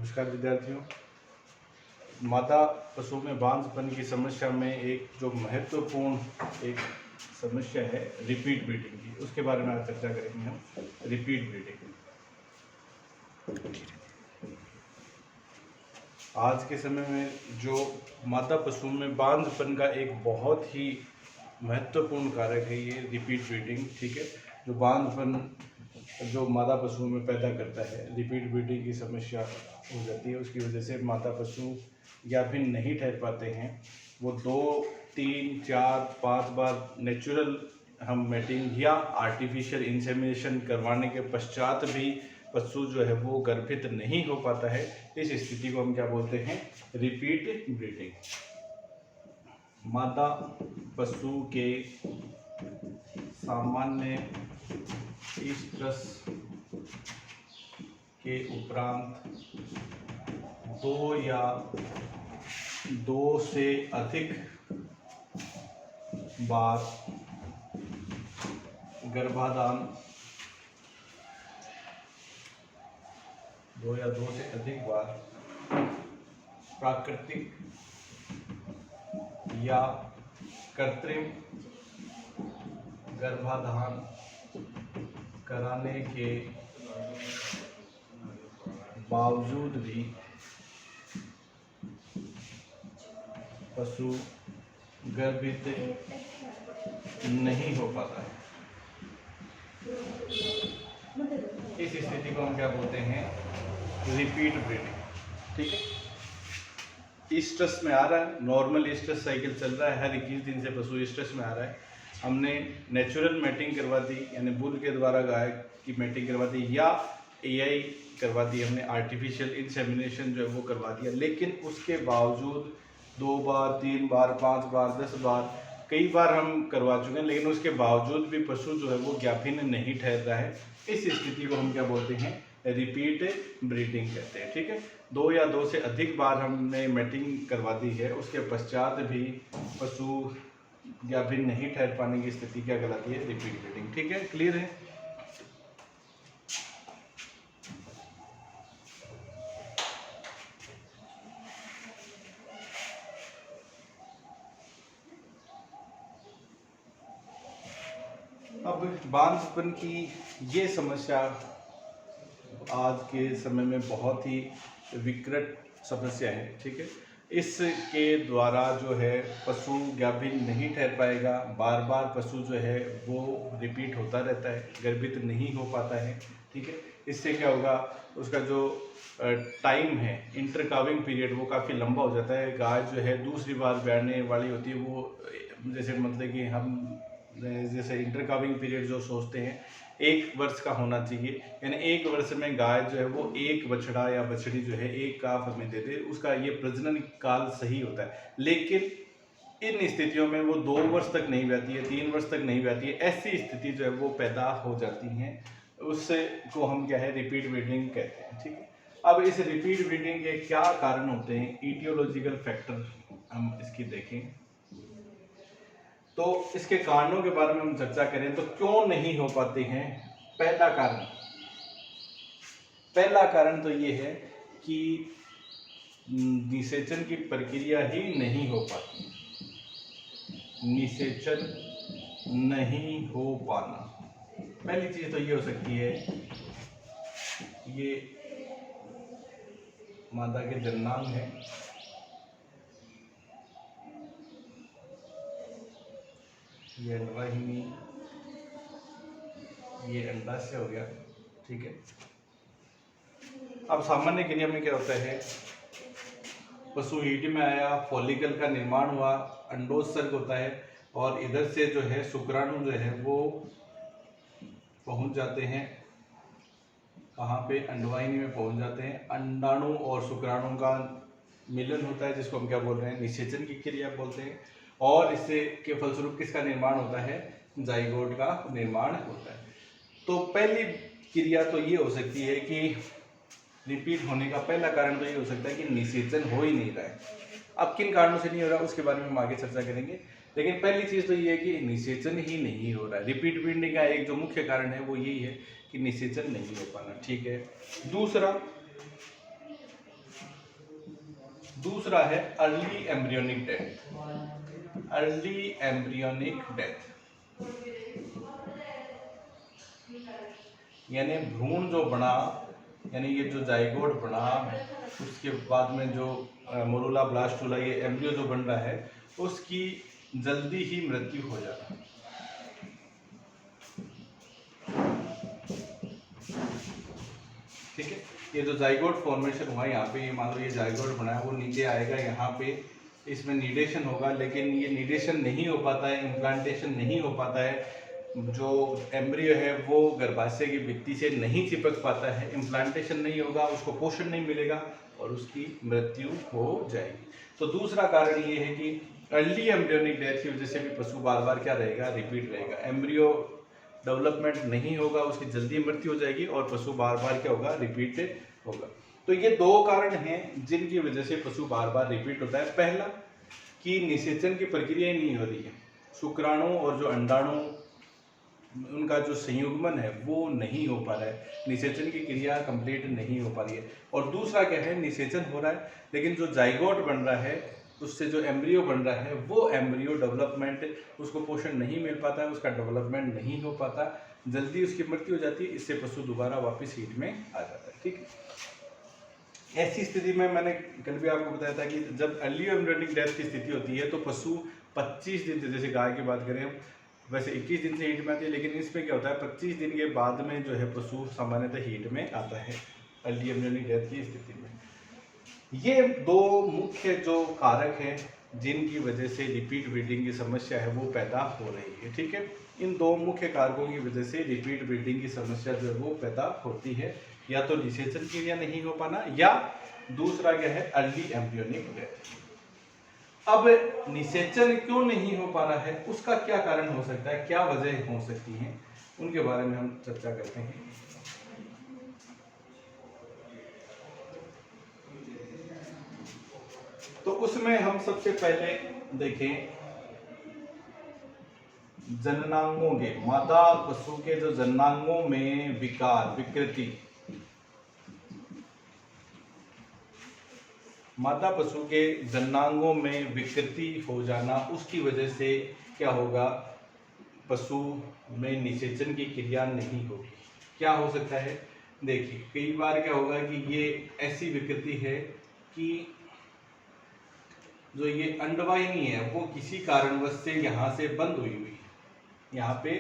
नमस्कार विद्यार्थियों। मादा पशु में बांझपन की समस्या में एक जो महत्वपूर्ण एक समस्या है रिपीट ब्रीडिंग की, उसके बारे में आज चर्चा करेंगे हम। रिपीट ब्रीडिंग आज के समय में जो मादा पशु में बांझपन का एक बहुत ही महत्वपूर्ण कारक है ये रिपीट ब्रीडिंग। ठीक है, जो बांझपन जो मादा पशुओं में पैदा करता है, रिपीट ब्रीडिंग की समस्या हो जाती है। उसकी वजह से मादा पशु या फिर नहीं ठहर पाते हैं। वो 2, 3, 4, 5 बार नेचुरल हम मैटिंग या आर्टिफिशियल इंसेमिनेशन करवाने के पश्चात भी पशु जो है वो गर्भित नहीं हो पाता है। इस स्थिति को हम क्या बोलते हैं? Repeat breeding. मादा पशु के सामान्य ईस्ट्रस के उपरांत 2 से अधिक बार गर्भाधान 2 से अधिक बार प्राकृतिक या कृत्रिम गर्भाधान कराने के बावजूद भी पशु गर्भित नहीं हो पाता है। इस स्थिति को हम क्या बोलते हैं? Repeat breeding. ठीक है, ईस्ट्रस में आ रहा है, नॉर्मल ईस्ट्रस साइकिल चल रहा है, हर 21 दिन से पशु ईस्ट्रस में आ रहा है। हमने नेचुरल मैटिंग करवा दी, यानी बुल के द्वारा गाय की मैटिंग करवा दी, या एआई करवा दी, हमने आर्टिफिशियल इंसेमिनेशन जो है वो करवा दिया। लेकिन उसके बावजूद 2 बार, 3 बार, 5 बार, 10 बार, कई बार हम करवा चुके हैं, लेकिन उसके बावजूद भी पशु जो है वो ज्ञाभिन्न नहीं ठहर रहा है। इस स्थिति को हम क्या बोलते हैं? रिपीट ब्रीडिंग कहते हैं। ठीक है, 2 से अधिक बार हमने मैटिंग करवा दी है, उसके पश्चात भी पशु ज्ञाभिन्न नहीं ठहर पाने की स्थिति क्या कहलाती है? Repeat breeding. ठीक है, क्लियर है? अब बांझपन की ये समस्या आज के समय में बहुत ही विकट समस्या है। ठीक है, इसके द्वारा जो है पशु गाभिन नहीं ठहर पाएगा, बार बार पशु जो है वो रिपीट होता रहता है, गर्भित नहीं हो पाता है। ठीक है, इससे क्या होगा? उसका जो टाइम है, इंटरकाविंग पीरियड, वो काफ़ी लंबा हो जाता है। गाय जो है दूसरी बार ब्याने वाली होती है, वो जैसे मतलब कि हम जैसे इंटरकाविंग पीरियड जो सोचते हैं 1 वर्ष का होना चाहिए, यानी 1 वर्ष में गाय जो है वो 1 बछड़ा या बछड़ी जो है 1 काफ हमें दे दे, उसका ये प्रजनन काल सही होता है। लेकिन इन स्थितियों में वो 2 वर्ष तक नहीं ब्याती है, 3 वर्ष तक नहीं ब्याती है। ऐसी स्थिति जो है वो पैदा हो जाती हैं, उससे को हम क्या है? रिपीट ब्रीडिंग कहते हैं। ठीक है, अब इस रिपीट ब्रीडिंग के क्या कारण होते हैं? ईटियोलॉजिकल फैक्टर हम इसकी देखें तो इसके कारणों के बारे में हम चर्चा करें तो क्यों नहीं हो पाते हैं? पहला कारण तो ये है कि निषेचन की प्रक्रिया ही नहीं हो पाती। निषेचन नहीं हो पाना, पहली चीज तो ये हो सकती है। ये मादा के जननांग है, ये अंडवाहिनी, ये अंडाशय हो गया। ठीक है, अब सामान्य क्रिया में क्या होता है? पशु हीट में आया, फॉलिकल का निर्माण हुआ, अंडोत्सर्ग होता है, और इधर से जो है शुक्राणु जो है वो पहुंच जाते हैं। कहाँ पे? अंडवाहिनी में पहुंच जाते हैं। अंडाणु और शुक्राणु का मिलन होता है, जिसको हम क्या बोल रहे हैं? निषेचन की क्रिया बोलते हैं। और इससे के फलस्वरूप किसका निर्माण होता है? जाइगोट का निर्माण होता है। तो पहली क्रिया तो ये हो सकती है कि रिपीट होने का पहला कारण तो ये हो सकता है कि निषेचन हो ही नहीं रहा है। अब किन कारणों से नहीं हो रहा उसके बारे में हम आगे चर्चा करेंगे, लेकिन पहली चीज़ तो ये है कि निषेचन ही नहीं हो रहा है। रिपीट ब्रीडिंग का एक जो मुख्य कारण है वो यही है कि निषेचन नहीं हो पाना। ठीक है, दूसरा दूसरा है early embryonic death. Early embryonic death यानी भ्रूण जो बना, यानी ये जो जाइगोट बना, उसके बाद में जो मोरूला ब्लास्टूला ये एम्ब्रियो जो बन रहा है, उसकी जल्दी ही मृत्यु हो जाना। ठीक है, ये जो जाइगोट फॉर्मेशन हुआ यहाँ पे, ये मान लो ये जाइगोट बना है, वो नीचे आएगा यहाँ पे, इसमें निडेशन होगा, लेकिन ये निडेशन नहीं हो पाता है, इम्प्लांटेशन नहीं हो पाता है, जो एम्ब्रियो है वो गर्भाशय की भित्ति से नहीं चिपक पाता है, इम्प्लांटेशन नहीं होगा, उसको पोषण नहीं मिलेगा और उसकी मृत्यु हो जाएगी। तो दूसरा कारण ये है कि अर्ली एम्ब्रियोनिक डेथ की वजह से भी पशु बार बार क्या रहेगा, रिपीट रहेगा, एम्ब्रियो डेवलपमेंट नहीं होगा, उसकी जल्दी मृत्यु हो जाएगी और पशु बार बार क्या होगा, रिपीट होगा। तो ये दो कारण हैं जिनकी वजह से पशु बार बार रिपीट होता है। पहला कि निषेचन की प्रक्रिया नहीं हो रही है, शुक्राणु और जो अंडाणु उनका जो संयुग्मन है वो नहीं हो पा रहा है, निषेचन की क्रिया कंप्लीट नहीं हो पा रही है। और दूसरा क्या है, निषेचन हो रहा है लेकिन जो जाइगोट बन रहा है, उससे जो एम्ब्रियो बन रहा है, वो एम्ब्रियो डेवलपमेंट, उसको पोषण नहीं मिल पाता है, उसका डेवलपमेंट नहीं हो पाता, जल्दी उसकी मृत्यु हो जाती है, इससे पशु दोबारा वापस हीट में आ जाता है। ठीक है, ऐसी स्थिति में मैंने कल भी आपको बताया था कि जब अर्ली एम्ब्रियोनिक डेथ की स्थिति होती है तो पशु 25 दिन से, जैसे गाय की बात करें हम, वैसे 21 दिन से हीट में आती है, लेकिन इसमें क्या होता है 25 दिन के बाद में जो है पशु सामान्यतः हीट में आता है अर्ली एम्ब्रियोनिक डेथ की स्थिति में। ये दो मुख्य जो कारक हैं जिनकी वजह से रिपीट ब्रीडिंग की समस्या है वो पैदा हो रही है। ठीक है, इन दो मुख्य कारकों की वजह से रिपीट ब्रीडिंग की समस्या जो है वो पैदा होती है, या तो निषेचन क्रिया नहीं हो पाना, या दूसरा क्या है, अर्ली एम्ब्रियोनिक डेथ। अब निषेचन क्यों नहीं हो पा रहा है, उसका क्या कारण हो सकता है, क्या वजह हो सकती है, उनके बारे में हम चर्चा करते हैं। तो उसमें हम सबसे पहले देखें जननांगों के, मादा पशु के जो जननांगों में विकार, विकृति, मादा पशु के जननांगों में विकृति हो जाना, उसकी वजह से क्या होगा, पशु में निषेचन की क्रिया नहीं होगी। क्या हो सकता है, देखिए कई बार क्या होगा कि ये ऐसी विकृति है कि जो ये अंडवाहिनी है वो किसी कारणवश से यहाँ से बंद हुई हुई है, यहाँ पे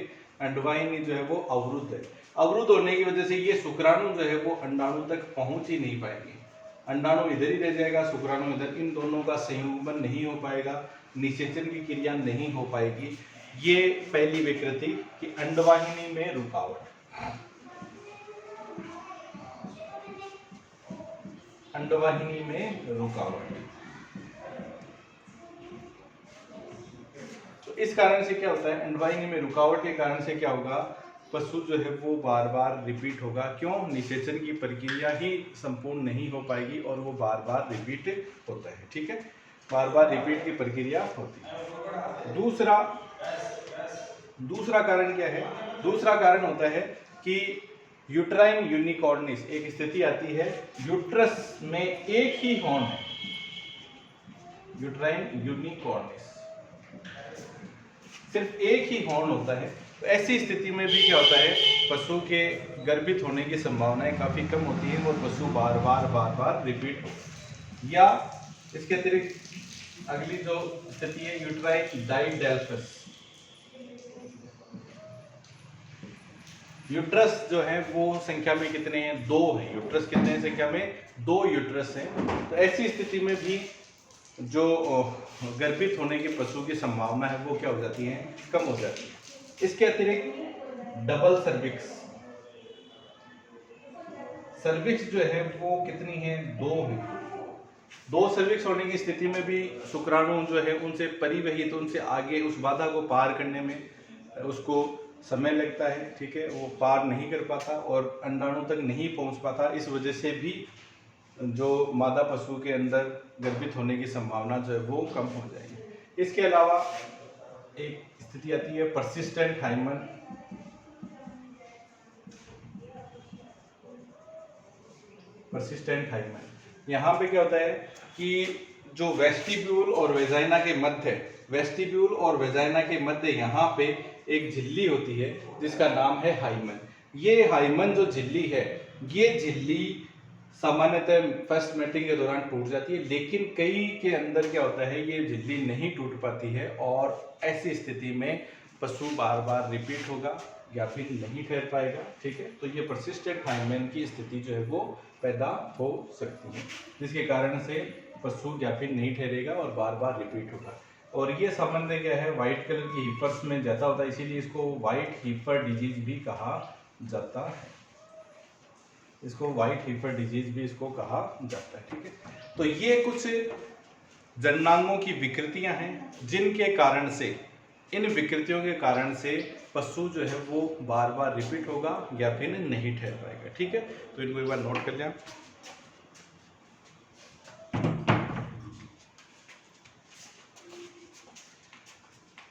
अंडवाहिनी जो है वो अवरुद्ध है, अवरुद्ध होने की वजह से ये शुक्राणु जो है वो अंडाणु तक पहुंच ही नहीं पाएंगे, अंडाणु इधर ही रह जाएगा, शुक्राणु इधर, इन दोनों का संयुग्मन नहीं हो पाएगा, निषेचन की क्रिया नहीं हो पाएगी। ये पहली विकृति कि अंडवाहिनी में रुकावट, अंडवाहिनी में रुकावट। तो इस कारण से क्या होता है, अंडवाहिनी में रुकावट के कारण से क्या होगा, पशु जो है वो बार बार रिपीट होगा। क्यों, निषेचन की प्रक्रिया ही संपूर्ण नहीं हो पाएगी और वो बार बार रिपीट होता है। ठीक है, बार बार रिपीट की प्रक्रिया होती है। दूसरा कारण क्या है, दूसरा कारण होता है कि यूट्राइन यूनिकॉर्निस, एक स्थिति आती है यूट्रस में एक ही हॉर्न है, यूट्राइन यूनिकॉर्निस, सिर्फ एक ही हॉर्न होता है। तो ऐसी स्थिति में भी क्या होता है, पशु के गर्भित होने की संभावनाएं काफ़ी कम होती है और पशु बार बार रिपीट हो। या इसके अतिरिक्त अगली जो स्थिति है यूट्राइन डाइडेल्फस, यूट्रस जो है वो संख्या में कितने हैं, 2 हैं, यूट्रस कितने हैं संख्या में, 2 यूट्रस हैं। तो ऐसी स्थिति में भी जो गर्भित होने के पशु की संभावना है वो क्या हो जाती है, कम हो जाती है। इसके अतिरिक्त डबल सर्विक्स, सर्विक्स जो है वो कितनी है, 2 है। 2 सर्विक्स होने की स्थिति में भी शुक्राणु जो है उनसे परिवहित, उनसे आगे उस बाधा को पार करने में उसको समय लगता है। ठीक है, वो पार नहीं कर पाता और अंडाणु तक नहीं पहुंच पाता, इस वजह से भी जो मादा पशु के अंदर गर्भित होने की संभावना जो है वो कम हो जाएगी। इसके अलावा एक स्थिति आती है परसिस्टेंट हाइमन, परसिस्टेंट हाइमन, यहाँ पे क्या होता है कि जो वेस्टिब्यूल और वेजाइना के मध्य, वेस्टिब्यूल और वेजाइना के मध्य यहाँ पे एक झिल्ली होती है जिसका नाम है हाइमन। ये हाइमन जो झिल्ली है, ये झिल्ली सामान्यतः फर्स्ट मेटिंग के दौरान टूट जाती है, लेकिन कई के अंदर क्या होता है, ये झिल्ली नहीं टूट पाती है और ऐसी स्थिति में पशु बार बार रिपीट होगा या फिर नहीं ठहर पाएगा। ठीक है, तो ये परसिस्टेंट हाइमेन की स्थिति जो है वो पैदा हो सकती है, जिसके कारण से पशु या फिर नहीं ठहरेगा और बार बार रिपीट होगा। और ये संबंध क्या है, व्हाइट कलर की हीफर्स में ज़्यादा होता है, इसीलिए इसको व्हाइट हीफर डिजीज भी कहा जाता है। इसको व्हाइट हीफर डिजीज भी इसको कहा जाता है। ठीक है, तो ये कुछ जननांगों की विकृतियां हैं जिनके कारण से, इन विकृतियों के कारण से पशु जो है वो बार बार रिपीट होगा या फिर नहीं ठहर पाएगा। ठीक है, तो इनको एक बार नोट कर लें।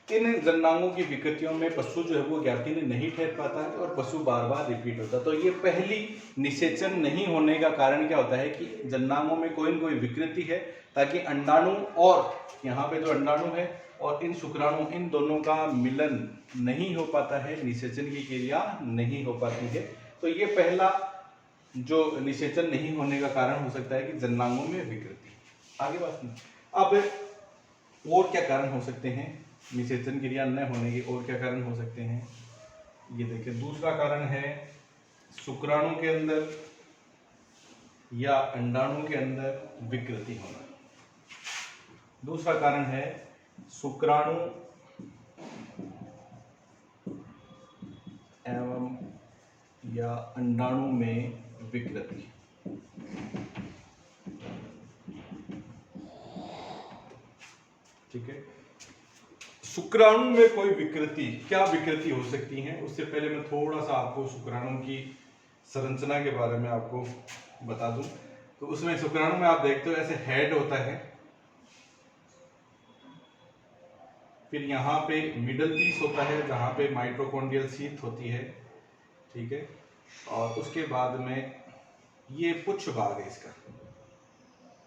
इन जननांगों की विकृतियों में पशु जो है वो ज्ञाति नहीं ठहर पाता है और पशु बार बार रिपीट होता है। तो ये पहली निषेचन नहीं होने का कारण क्या होता है कि जननांगों में कोई न कोई विकृति है, ताकि अंडाणु और यहाँ पे जो अंडाणु है और इन शुक्राणु, इन दोनों का मिलन नहीं हो पाता है, निषेचन की क्रिया नहीं हो पाती है। तो ये पहला जो निषेचन नहीं होने का कारण हो सकता है कि जननांगों में विकृति। आगे बात नहीं। अब और क्या कारण हो सकते हैं निषेचन क्रिया न होने के, और क्या कारण हो सकते हैं, ये देखिए। दूसरा कारण है शुक्राणु के अंदर या अंडाणु के अंदर विकृति होना। दूसरा कारण है शुक्राणु एवं या अंडाणु में विकृति। ठीक है, शुक्राणु में कोई विकृति, क्या विकृति हो सकती है, उससे पहले मैं थोड़ा सा आपको शुक्राणु की संरचना के बारे में आपको बता दूं। तो उसमें शुक्राणु में आप देखते हो ऐसे हेड होता है, फिर यहाँ पे मिडल पीस होता है जहाँ पे माइटोकॉन्ड्रियल शीथ होती है। ठीक है, और उसके बाद में ये पुच्छ भाग है इसका,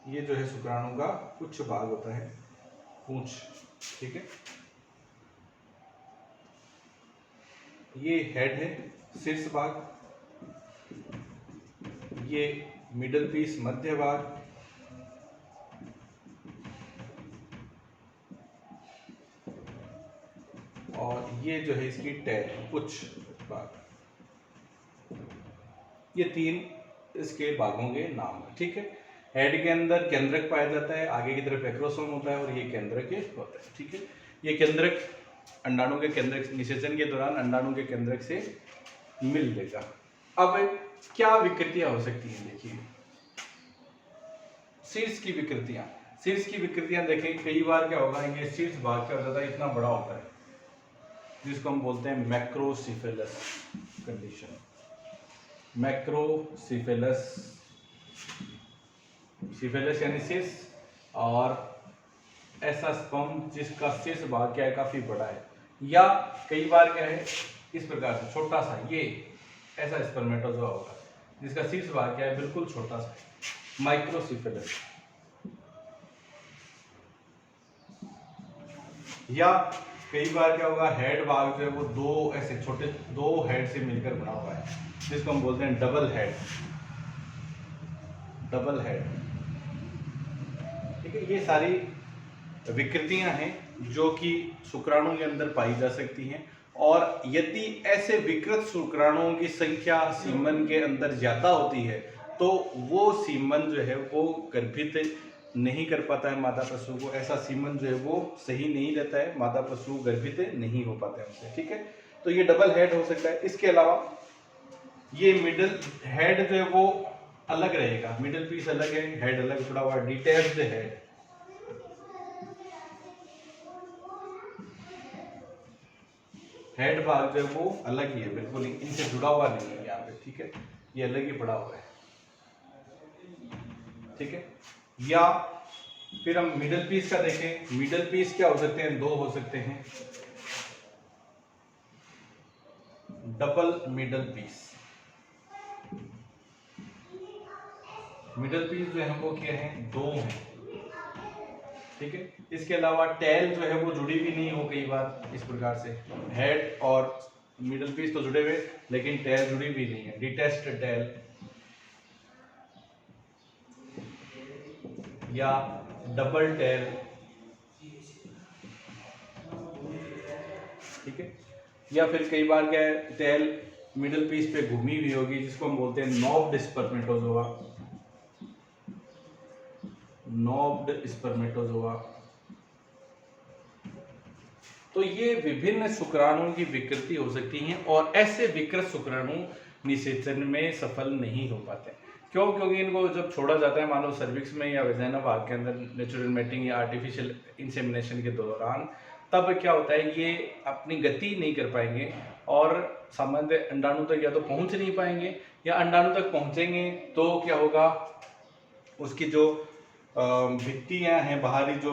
ये जो है शुक्राणु का पुच्छ भाग होता है, पूंछ। ठीक है, ये हेड है, शीर्ष भाग, ये मिडल पीस मध्य भाग, और ये जो है इसकी टेल, पुच्छ भाग। ये तीन इसके भागों के नाम है। ठीक है, हेड के अंदर केंद्रक पाया जाता है, आगे की तरफ एक्रोसोम होता है और ये केंद्रक होता है। ठीक है, ये केंद्रक अंडाणु के केंद्रक, निषेचन के दौरान अंडाणु के केंद्रक से मिल लेगा। अब क्या विकृतियां हो सकती हैं, देखिए शीर्ष की विकृतियां। शीर्ष की विकृतियां देखें, कई बार क्या होगा, ये शीर्ष भाग क्या होता है, इतना बड़ा होता है, जिसको हम बोलते हैं मैक्रोसिफेलस कंडीशन। मैक्रोसिफेलस, सिफेलस यानी शीर्ष, और ऐसा स्पर्म जिसका शीर्ष भाग क्या है, काफी बड़ा है, या कई बार क्या है इस प्रकार से छोटा सा, ये ऐसा स्पर्मेटोजोआ होगा जिसका शीर्ष भाग क्या है, बिल्कुल छोटा सा, माइक्रोसिफेलस। या कई बार क्या होगा, हेड भाग जो है वो दो ऐसे छोटे, दो हेड से मिलकर बना हुआ है, जिसको हम बोलते हैं डबल हेड, डबल हेड। ठीक है, ये सारी विकृतियां हैं जो कि शुक्राणु के अंदर पाई जा सकती हैं, और यदि ऐसे विकृत शुक्राणुओं की संख्या सीमन के अंदर ज्यादा होती है तो वो सीमन जो है वो गर्भित नहीं कर पाता है मादा पशु को, ऐसा सीमन जो है वो सही नहीं रहता है, मादा पशु गर्भित नहीं हो पाते हैं उनसे। ठीक है, तो ये डबल हेड हो सकता है। इसके अलावा ये मिडल हेड जो है वो अलग रहेगा, मिडल पीस अलग है, हेड अलग जुड़ा हुआ, डिटैच्ड हेड। हेड भाग जो है वो अलग ही है, बिल्कुल इनसे जुड़ा हुआ नहीं है यहाँ पे। ठीक है, ये अलग ही पड़ा हुआ है। ठीक है, या फिर हम मिडल पीस का देखें, मिडल पीस क्या हो सकते हैं, दो हो सकते हैं, double middle piece. Middle piece जो है वो क्या है, 2 हैं, ठीक है। इसके अलावा टेल जो है वो जुड़ी भी नहीं हो कई बार इस प्रकार से, हेड और मिडल पीस तो जुड़े हुए लेकिन टेल जुड़ी भी नहीं है, डिटैच्ड टेल या डबल टेल, ठीक है। या फिर कई बार क्या है, टेल मिडल पीस पे घूमी हुई होगी जिसको हम बोलते हैं नॉब्ड स्पर्मेटोजोआ, नॉब्ड स्पर्मेटोजोआ। तो ये विभिन्न शुक्राणुओं की विकृति हो सकती हैं और ऐसे विकृत शुक्राणु निषेचन में सफल नहीं हो पाते। क्यों? क्योंकि इनको जब छोड़ा जाता है मान लो सर्विक्स में या वैजाइना भाग के अंदर नेचुरल मैटिंग या आर्टिफिशियल इंसेमिनेशन के दौरान, तब क्या होता है ये अपनी गति नहीं कर पाएंगे और सामान्य अंडाणु तक या तो पहुंच नहीं पाएंगे, या अंडाणु तक पहुंचेंगे तो क्या होगा, उसकी जो भित्तियां हैं, बाहरी जो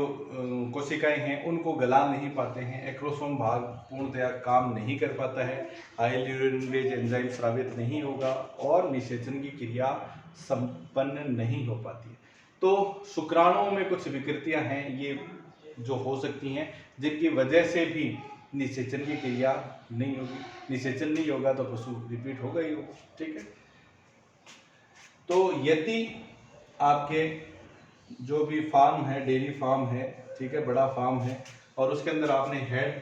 कोशिकाएं हैं, उनको गला नहीं पाते हैं, एक्रोसोम भाग पूर्णतया काम नहीं कर पाता है, आइल यूरिनरेज एंजाइम स्रावित नहीं होगा और निषेचन की क्रिया संपन्न नहीं हो पाती है। तो शुक्राणुओं में कुछ विकृतियां हैं ये जो हो सकती हैं, जिनकी वजह से भी निषेचन की क्रिया नहीं होगी। निषेचन नहीं होगा तो पशु रिपीट होगा ही होगा, ठीक है। तो यदि आपके जो भी फार्म है, डेयरी फार्म है, ठीक है, बड़ा फार्म है, और उसके अंदर आपने हेड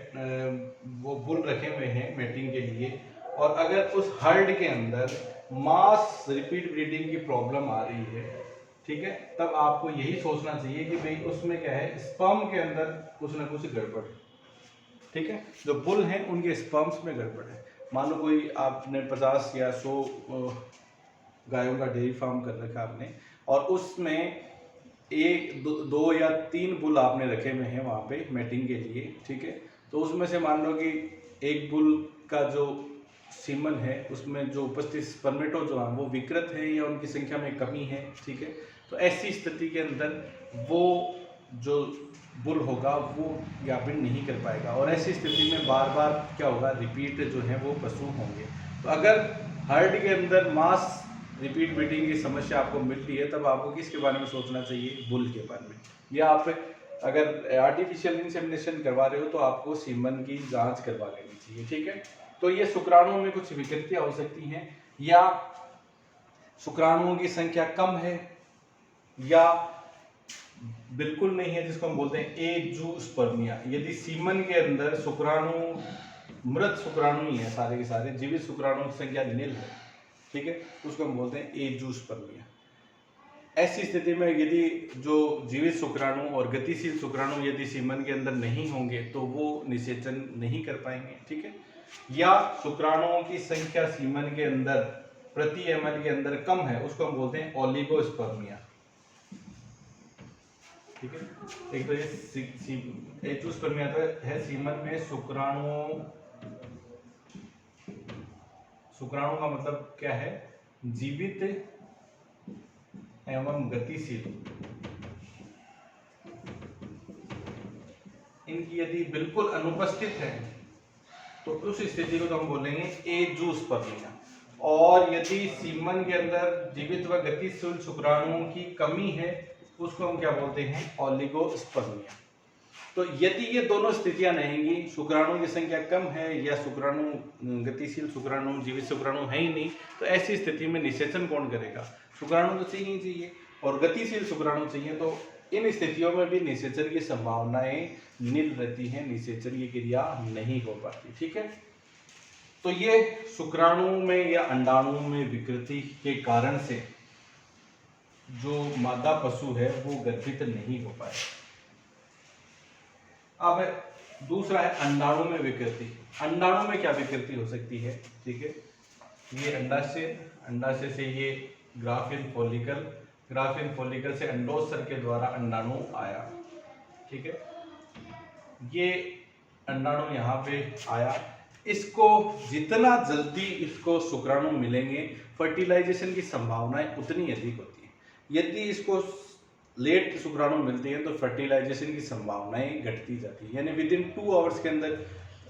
वो बुल रखे हुए हैं मैटिंग के लिए, और अगर उस हर्ड के अंदर मास रिपीट ब्रीडिंग की प्रॉब्लम आ रही है, ठीक है, तब आपको यही सोचना चाहिए कि भाई उसमें क्या है, स्पर्म के अंदर कुछ ना कुछ गड़बड़ है, ठीक है। जो बुल हैं उनके स्पर्म्स में गड़बड़ है। मान लो कोई आपने 50 या 100 गायों का डेयरी फार्म कर रखा आपने, और उसमें एक दो या 3 बुल आपने रखे हुए हैं वहाँ पे मैटिंग के लिए, ठीक है। तो उसमें से मान लो कि एक बुल का जो सीमन है उसमें जो उपस्थित स्पर्मेटोजोआ वो विकृत है या उनकी संख्या में कमी है, ठीक है। तो ऐसी स्थिति के अंदर वो जो बुल होगा वो व्यापन नहीं कर पाएगा, और ऐसी स्थिति में बार बार क्या होगा, रिपीट जो है वो पशु होंगे। तो अगर हर्ड के अंदर मास रिपीट ब्रीडिंग की समस्या आपको मिल रही है, तब आपको किसके बारे में सोचना चाहिए, बुल के बारे में। या आप अगर आर्टिफिशियल इंसेमिनेशन करवा रहे हो तो आपको सीमन की जांच करवा लेनी चाहिए, ठीक है। तो ये शुक्राणुओं में कुछ विकृतियां हो सकती हैं, या शुक्राणुओं की संख्या कम है या बिल्कुल नहीं है, जिसको हम बोलते हैं एजूस्पर्मिया। यदि सीमन के अंदर शुक्राणु मृत शुक्राणु ही है, सारे के सारे जीवित शुक्राणुओं की संख्या निल है, ठीक है, उसको हम बोलते हैं एजूस्पर्मिया। ऐसी स्थिति में यदि जो जीवित शुक्राणु और गतिशील शुक्राणु यदि सीमन के अंदर नहीं होंगे तो वो निषेचन नहीं कर पाएंगे, ठीक है। या शुक्राणुओं की संख्या सीमन के अंदर प्रति ml के अंदर कम है, उसको हम बोलते हैं ओलिगोस्पर्मिया, ठीक है। एक तो ये एजूस्पर्मिया है सीमन में शुक्राणु का मतलब क्या है, जीवित एवं गतिशील। इनकी यदि बिल्कुल अनुपस्थित है तो उस स्थिति को तो हम बोलेंगे एजूस्पर्मिया। और यदि सीमन के अंदर जीवित व गतिशील शुक्राणुओं की कमी है, उसको हम क्या बोलते हैं, ओलिगोस्पर्मिया। तो यदि ये दोनों स्थितियां रहेंगी, शुक्राणु की संख्या कम है या शुक्राणु गतिशील शुक्राणु जीवित शुक्राणु है ही नहीं, तो ऐसी स्थिति में निषेचन कौन करेगा, शुक्राणु तो चाहिए ही चाहिए और गतिशील शुक्राणु चाहिए। तो इन स्थितियों में भी निषेचन की संभावनाएं नील रहती हैं, निषेचन की क्रिया नहीं हो पाती, ठीक है। तो ये शुक्राणु में या अंडाणु में विकृति के कारण से जो मादा पशु है वो गर्भित नहीं हो पाए। अब दूसरा है अंडाणु में विकृति। अंडाणु में क्या विकृति हो सकती है, ठीक है। ये अंडाशय से ये ग्राफिन फॉलिकल से अंडोत्सर्ग के द्वारा अंडाणु आया, ठीक है। ये अंडाणु यहाँ पे आया, इसको जितना जल्दी इसको शुक्राणु मिलेंगे फर्टिलाइजेशन की संभावनाएं उतनी अधिक होती है। यदि इसको लेट शुक्राणु मिलती है तो फर्टिलाइजेशन की संभावनाएं घटती जाती है, यानी विद इन 2 आवर्स के अंदर,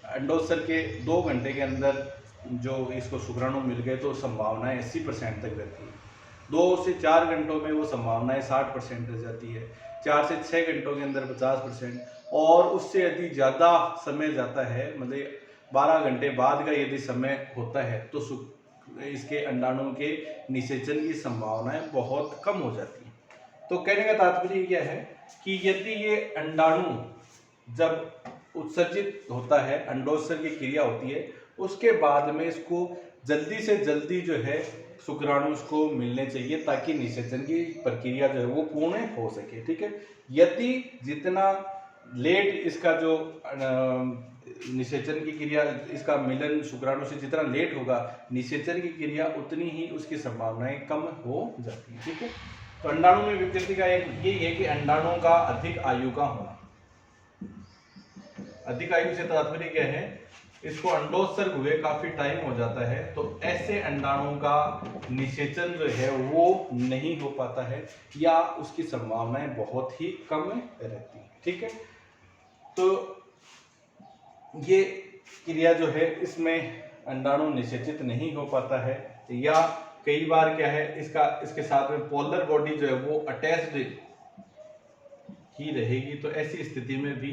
अंडोत्सर्ग के 2 घंटे के अंदर जो इसको शुक्राणु मिल गए तो संभावनाएं 80% तक रहती है। 2 से 4 घंटों में वो संभावनाएं 60% रह जाती है, 4 से 6 घंटों के अंदर 50%, और उससे यदि ज़्यादा समय जाता है, मतलब 12 घंटे बाद का यदि समय होता है, तो इसके अंडाणुओं के निषेचन की संभावनाएं बहुत कम हो जाती हैं। तो कहने का तात्पर्य क्या है कि यदि ये अंडाणु जब उत्सर्जित होता है, अंडोत्सर्ग की क्रिया होती है, उसके बाद में इसको जल्दी से जल्दी जो है शुक्राणु इसको मिलने चाहिए, ताकि निषेचन की प्रक्रिया जो है वो पूर्ण हो सके। ठीक है, यदि जितना लेट इसका जो निषेचन की क्रिया, इसका मिलन शुक्राणु से जितना लेट होगा, निषेचन की क्रिया उतनी ही उसकी संभावनाएं कम हो जाती है। ठीक है, तो अंडाणु में विकृति का एक यही है कि अंडाणुओं का अधिक आयु का होना। अधिक आयु से तात्पर्य क्या है, इसको अंडोत्सर्ग हुए काफी टाइम हो जाता है, तो ऐसे अंडाणुओं का निषेचन जो है वो नहीं हो पाता है, या उसकी संभावनाएं बहुत ही कम रहती है। ठीक है, तो ये क्रिया जो है इसमें अंडाणु निषेचित नहीं हो पाता है, या कई बार क्या है इसके साथ में पोलर बॉडी जो है वो अटैच्ड ही रहेगी, तो ऐसी स्थिति में भी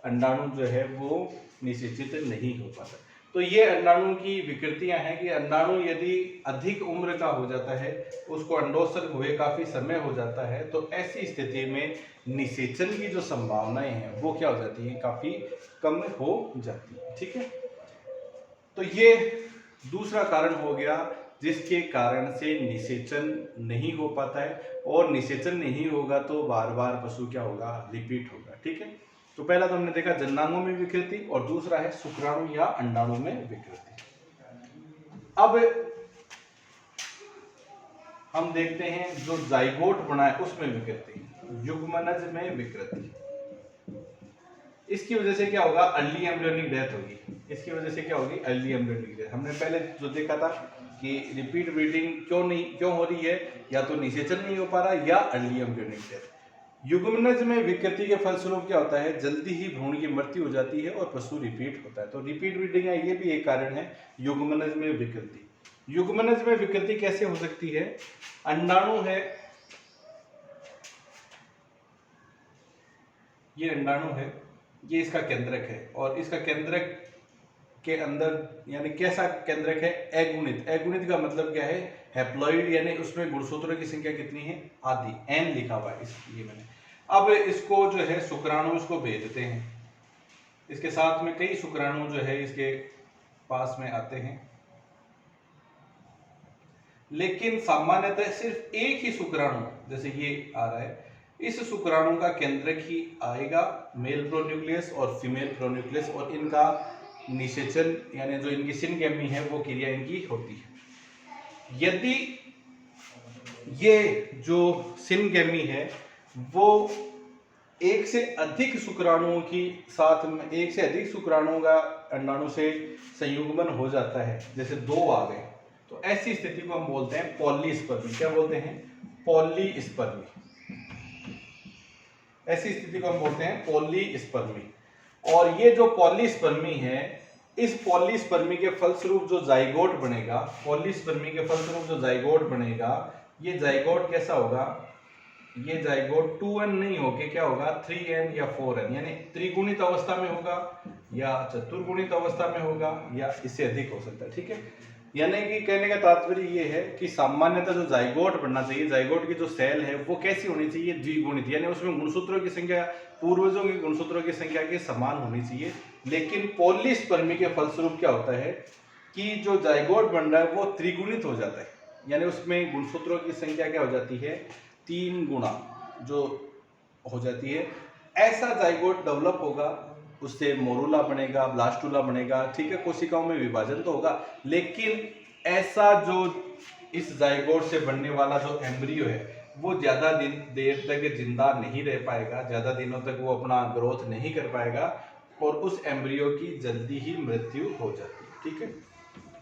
अंडाणु जो है वो निषेचित नहीं हो पाता। तो ये अंडाणु की विकृतियां हैं कि अंडाणु यदि अधिक उम्र का हो जाता है, उसको अंडोत्सर्ग हुए काफी समय हो जाता है, तो ऐसी स्थिति में निषेचन की जो संभावनाएं हैं वो क्या हो जाती है, काफी कम हो जाती है। ठीक है, तो ये दूसरा कारण हो गया जिसके कारण से निषेचन नहीं हो पाता है, और निषेचन नहीं होगा तो बार बार पशु क्या होगा, रिपीट होगा। ठीक है, तो पहला तो हमने देखा जन्नांगों में विकृति, और दूसरा है शुक्राणु या अंडाणु में विकृति। अब हम देखते हैं जो जाइगोट बना है उसमें विकृति, युग्मनज में विकृति। इसकी वजह से क्या होगा, अर्ली एम्ब्रियोनिक डेथ होगी। इसकी वजह से क्या होगी, अर्ली एम्ब्रियोनिक डेथ। हमने पहले जो देखा था कि रिपीट ब्रीडिंग क्यों हो रही है, या तो निषेचन नहीं हो पा रहा, या अर्ली एम्ब्रियोनिक डेथ। युग्मनज में विकृति के फलस्वरूप क्या होता है, जल्दी ही भ्रूण की मृत्यु हो जाती है और पशु रिपीट होता है। तो रिपीट ब्रीडिंग है, ये भी एक कारण है युग्मनज में विकृति। युग्मनज में विकृति कैसे हो सकती है, अंडाणु है, ये अंडाणु है, ये इसका केंद्रक है, और इसका केंद्रक के अंदर यानी कैसा केंद्रक है, अगुणित। अगुणित का मतलब क्या है, हैप्लॉइड, यानी उसमें गुणसूत्रों की संख्या कितनी है, आधी, n लिखा हुआ है ये मैंने। अब इसको जो है शुक्राणु इसको भेजते हैं, इसके साथ में कई शुक्राणु जो है इसके पास में आते हैं, लेकिन सामान्यतः सिर्फ एक ही शुक्राणु, जैसे ये आ रहा है, इस शुक्राणु का केंद्रक ही आएगा, मेल प्रोन्यूक्लियस और फीमेल प्रोन्यूक्लियस, और इनका निषेचन यानी जो इनकी सिनगेमी है वो क्रिया इनकी होती है। यदि ये जो सिनगेमी है वो एक से अधिक शुक्राणुओं की साथ में, एक से अधिक शुक्राणुओं का अंडाणु से संयुग्मन हो जाता है, जैसे 2 आ गए, तो ऐसी स्थिति को हम बोलते हैं पॉलीस्पर्मी। क्या बोलते हैं, पॉलीस्पर्मी। ऐसी स्थिति को हम बोलते हैं पॉलीस्पर्मी। और ये जो पॉलीस्पर्मी है, इस पॉलीस्पर्मी के फलस्वरूप जो जाइगोट बनेगा, पॉलीस्पर्मी के फलस्वरूप जो जाइगोट बनेगा, ये जाइगोट कैसा होगा, ये जाइगोट 2n नहीं होके क्या होगा, 3n या 4n, यानी त्रिगुणित अवस्था में होगा, या चतुर्गुणित अवस्था में होगा, या इससे अधिक हो सकता है। ठीक है, यानी कि कहने का तात्पर्य ये है कि सामान्यतः जो जाइगोट बनना चाहिए, जाइगोट की जो सेल है वो कैसी होनी चाहिए, द्विगुणित, यानी उसमें गुणसूत्रों की संख्या पूर्वजों के गुणसूत्रों की संख्या के समान होनी चाहिए। लेकिन पॉलीस्पर्मी के फलस्वरूप क्या होता है कि जो जाइगोट बन रहा है वो त्रिगुणित हो जाता है, यानी उसमें गुणसूत्रों की संख्या क्या हो जाती है, 3 गुना जो हो जाती है। ऐसा जाइगोट डेवलप होगा, उससे मोरूला बनेगा, ब्लास्टुला बनेगा। ठीक है, कोशिकाओं में विभाजन तो होगा, लेकिन ऐसा जो इस जाइगोट से बनने वाला जो एम्ब्रियो है वो ज्यादा देर तक जिंदा नहीं रह पाएगा, ज्यादा दिनों तक वो अपना ग्रोथ नहीं कर पाएगा, और उस एम्ब्रियो की जल्दी ही मृत्यु हो जाती है। ठीक है,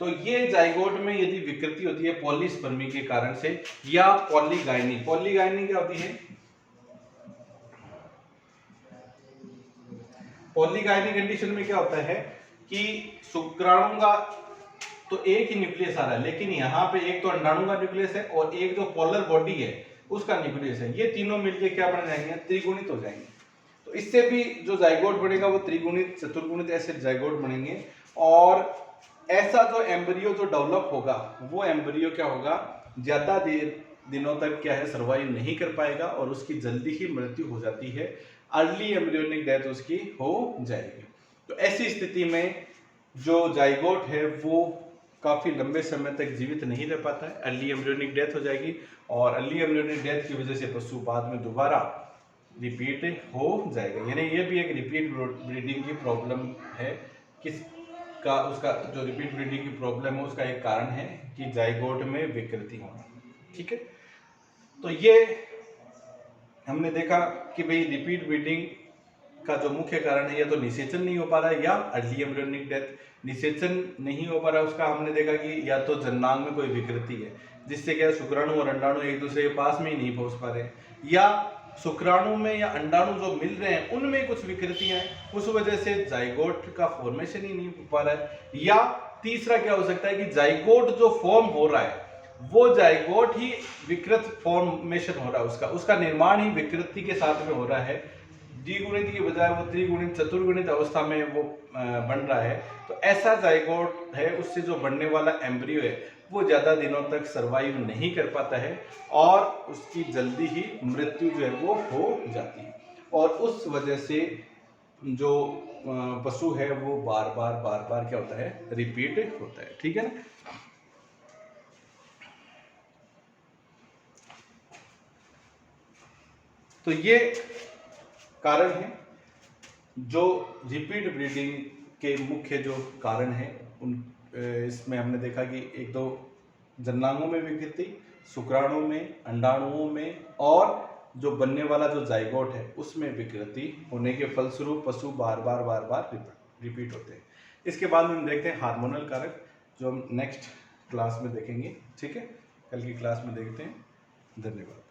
तो ये जाइगोट में यदि विकृति होती है पॉलीस्पर्मी के कारण से, या पॉलीगाइनी। पॉलीगाइनी क्या होती है, पॉलीगाइनी कंडीशन में क्या होता है कि शुक्राणु का तो एक ही न्यूक्लियस आ रहा है, लेकिन यहाँ पे एक तो अंडाणु का न्यूक्लियस है और एक जो पोलर बॉडी है उसका न्यूक्लियस है, ये तीनों मिलके क्या बन जाएंगे, त्रिगुणित हो जाएंगे। तो इससे भी जो जाइगोट बनेगा वो त्रिगुणित, चतुर्गुणित ऐसे जाइगोट बनेंगे। और ऐसा जो एम्ब्रियो जो डेवलप होगा वो एम्ब्रियो क्या होगा, ज्यादा दिनों तक क्या है सर्वाइव नहीं कर पाएगा और उसकी जल्दी ही मृत्यु हो जाती है, अर्ली एम्ब्रियोनिक डेथ उसकी हो जाएगी। तो ऐसी स्थिति में जो जाइगोट है वो काफी लंबे समय तक जीवित नहीं रह पाता है, अर्ली एम्ब्रियोनिक डेथ हो जाएगी और अर्ली एम्ब्रियोनिक डेथ की वजह से पशु बाद में दोबारा रिपीट हो जाएगा। यानी ये भी एक रिपीट ब्रीडिंग की प्रॉब्लम है। किसका, उसका जो रिपीट ब्रीडिंग की प्रॉब्लम है उसका एक कारण है कि जाइगोट में विकृति होना। ठीक है, तो ये हमने देखा कि भाई रिपीट ब्रीडिंग का जो मुख्य कारण है या तो निषेचन नहीं हो पा रहा है या अर्ली एम्ब्रियोनिक डेथ। निषेचन नहीं हो पा रहा है उसका हमने देखा कि या तो जन्नांग में कोई विकृति है जिससे क्या शुक्राणु और अंडाणु एक दूसरे के पास में ही नहीं पहुंच पा रहे, या शुक्राणु में या अंडाणु जो मिल रहे हैं उनमें कुछ विकृतियां हैं, उस वजह से जाइगोट का फॉर्मेशन ही नहीं हो पा रहा है। या तीसरा क्या हो सकता है कि जाइगोट जो फॉर्म हो रहा है वो जाइगोट ही विकृत फॉर्मेशन हो रहा है, उसका निर्माण ही विकृति के साथ में हो रहा है, द्विगुणित की बजाय वो त्रिगुणित चतुर्गुणित अवस्था में वो बन रहा है। तो ऐसा जाइगोट है, उससे जो बनने वाला एम्ब्रियो है वो ज्यादा दिनों तक सरवाइव नहीं कर पाता है और उसकी जल्दी ही मृत्यु जो है वो हो जाती है और उस वजह से जो पशु है वो बार बार क्या होता है, रिपीट होता है। ठीक है ना। तो ये कारण है जो रिपीट ब्रीडिंग के मुख्य जो कारण है उन इसमें हमने देखा कि एक तो जन्नांगों में विकृति, शुक्राणु में, अंडाणुओं में और जो बनने वाला जो जाइगोट है उसमें विकृति होने के फलस्वरूप पशु बार बार रिपीट होते हैं। इसके बाद में हम देखते हैं हार्मोनल कारक, जो हम नेक्स्ट क्लास में देखेंगे। ठीक है, कल की क्लास में देखते हैं। धन्यवाद।